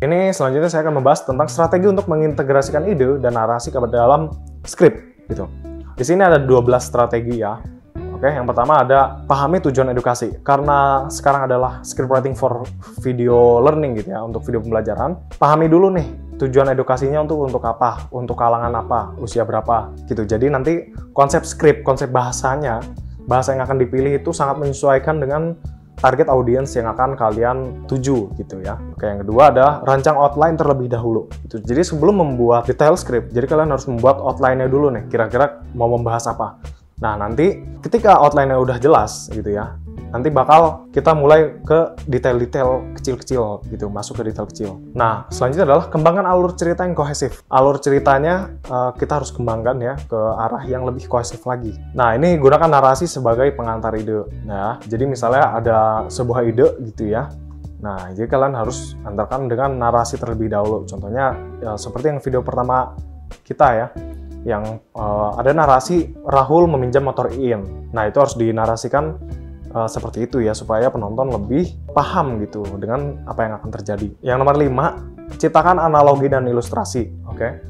Ini selanjutnya saya akan membahas tentang strategi untuk mengintegrasikan ide dan narasi ke dalam skrip gitu. Di sini ada 12 strategi ya. Oke, yang pertama ada pahami tujuan edukasi. Karena sekarang adalah script writing for video learning gitu ya, untuk video pembelajaran. Pahami dulu nih tujuan edukasinya untuk apa, untuk kalangan apa, usia berapa gitu. Jadi nanti konsep skrip, konsep bahasanya, bahasa yang akan dipilih itu sangat menyesuaikan dengan target audiens yang akan kalian tuju gitu ya. Oke, yang kedua ada rancang outline terlebih dahulu. Itu. Jadi sebelum membuat detail script, jadi kalian harus membuat outline-nya dulu nih. Kira-kira mau membahas apa. Nah, nanti ketika outline-nya udah jelas gitu ya, nanti bakal kita mulai ke detail-detail kecil-kecil gitu, masuk ke detail kecil. Nah, selanjutnya adalah kembangkan alur cerita yang kohesif. Alur ceritanya kita harus kembangkan ya ke arah yang lebih kohesif lagi. Nah, ini gunakan narasi sebagai pengantar ide. Nah, jadi misalnya ada sebuah ide gitu ya. Nah, jadi kalian harus antarkan dengan narasi terlebih dahulu. Contohnya ya, seperti yang video pertama kita ya, yang ada narasi Rahul meminjam motor Iin. Nah, itu harus dinarasikan seperti itu ya, supaya penonton lebih paham gitu dengan apa yang akan terjadi. Yang nomor 5, ciptakan analogi dan ilustrasi. Oke.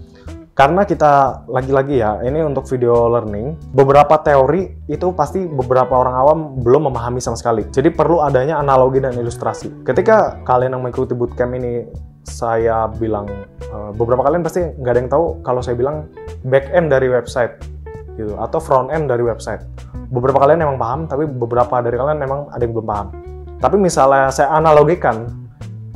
Karena kita lagi-lagi ya, ini untuk video learning, beberapa teori itu pasti beberapa orang awam belum memahami sama sekali. Jadi perlu adanya analogi dan ilustrasi. Ketika kalian yang mengikuti bootcamp ini, saya bilang, beberapa kalian pasti nggak ada yang tahu kalau saya bilang back end dari website gitu, atau front end dari website. Beberapa kalian memang paham, tapi beberapa dari kalian memang ada yang belum paham. Tapi misalnya saya analogikan,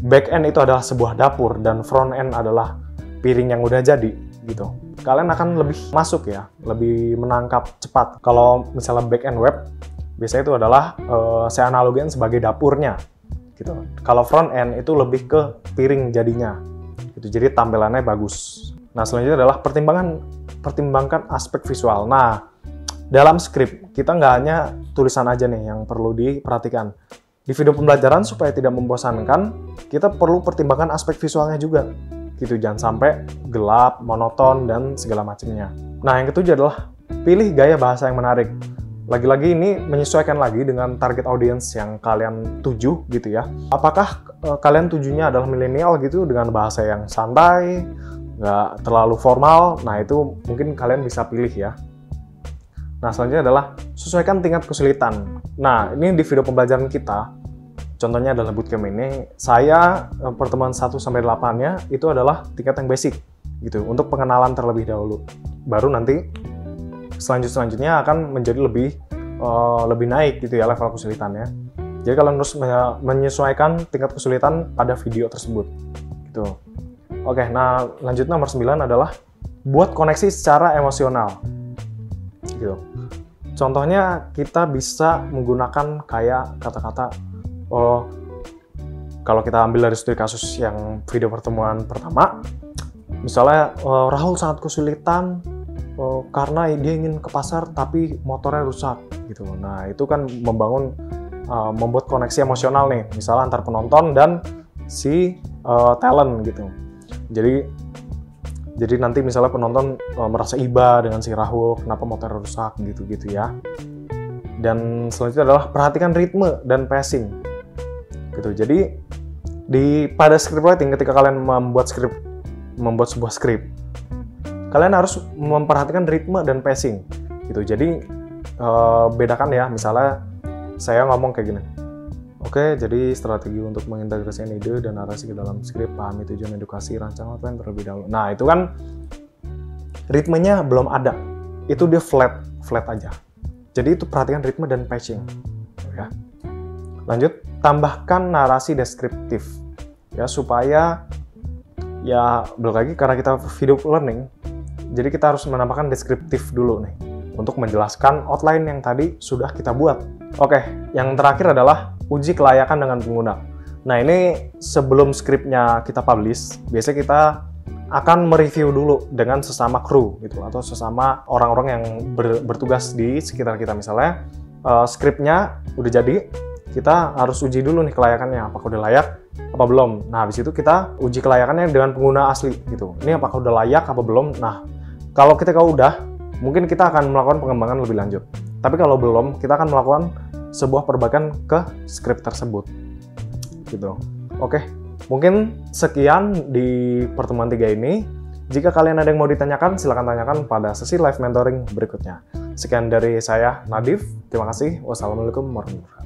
back end itu adalah sebuah dapur dan front end adalah piring yang udah jadi gitu. Kalian akan lebih masuk ya, lebih menangkap cepat. Kalau misalnya back end web, biasanya itu adalah saya analogikan sebagai dapurnya gitu. Kalau front end itu lebih ke piring jadinya gitu. Jadi tampilannya bagus. Nah, selanjutnya adalah pertimbangkan aspek visual. Nah, dalam skrip, kita nggak hanya tulisan aja nih yang perlu diperhatikan. Di video pembelajaran, supaya tidak membosankan, kita perlu pertimbangkan aspek visualnya juga. Gitu, jangan sampai gelap, monoton, dan segala macamnya. Nah, yang ketujuh adalah pilih gaya bahasa yang menarik. Lagi-lagi ini menyesuaikan lagi dengan target audience yang kalian tuju gitu ya. Apakah kalian tujunya adalah milenial gitu dengan bahasa yang santai, nggak terlalu formal? Nah, itu mungkin kalian bisa pilih ya. Nah, selanjutnya adalah sesuaikan tingkat kesulitan. Nah, ini di video pembelajaran kita, contohnya adalah bootcamp ini, saya pertemuan 1-8-nya itu adalah tingkat yang basic gitu, untuk pengenalan terlebih dahulu. Baru nanti selanjutnya akan menjadi lebih naik gitu ya level kesulitannya. Jadi kalian harus menyesuaikan tingkat kesulitan pada video tersebut. Gitu. Oke, nah lanjut nomor 9 adalah buat koneksi secara emosional. Gitu. Contohnya kita bisa menggunakan kayak kata-kata, kalau kita ambil dari studi kasus yang video pertemuan pertama, misalnya Rahul sangat kesulitan karena dia ingin ke pasar tapi motornya rusak gitu. Nah, itu kan membuat koneksi emosional nih, misalnya antar penonton dan si talent gitu. Jadi nanti misalnya penonton merasa iba dengan si Rahul, kenapa motor rusak gitu-gitu ya. Dan selanjutnya adalah perhatikan ritme dan pacing. Gitu. Jadi pada script writing, ketika kalian membuat sebuah skrip, kalian harus memperhatikan ritme dan pacing. Gitu. Jadi bedakan ya, misalnya saya ngomong kayak gini. Oke, jadi strategi untuk mengintegrasikan ide dan narasi ke dalam skrip, pahami tujuan edukasi, rancang outline terlebih dahulu. Nah, itu kan ritmenya belum ada. Itu dia flat aja. Jadi itu perhatikan ritme dan pacing. Ya. Lanjut, tambahkan narasi deskriptif. Ya, supaya ya balik lagi karena kita video learning, jadi kita harus menambahkan deskriptif dulu nih untuk menjelaskan outline yang tadi sudah kita buat. Oke, yang terakhir adalah uji kelayakan dengan pengguna. Nah, ini sebelum skripnya kita publish, biasanya kita akan mereview dulu dengan sesama kru gitu, atau sesama orang-orang yang bertugas di sekitar kita. Misalnya skripnya udah jadi, kita harus uji dulu nih kelayakannya, apakah udah layak apa belum. Nah, habis itu kita uji kelayakannya dengan pengguna asli gitu. Ini apakah udah layak apa belum. Nah, kalau ketika udah, mungkin kita akan melakukan pengembangan lebih lanjut. Tapi kalau belum, kita akan melakukan sebuah perbaikan ke skrip tersebut gitu. Oke, Mungkin sekian di pertemuan 3 ini. Jika kalian ada yang mau ditanyakan, silakan tanyakan pada sesi live mentoring berikutnya. Sekian dari saya, Nadif. Terima kasih. Wassalamualaikum warahmatullahi wabarakatuh.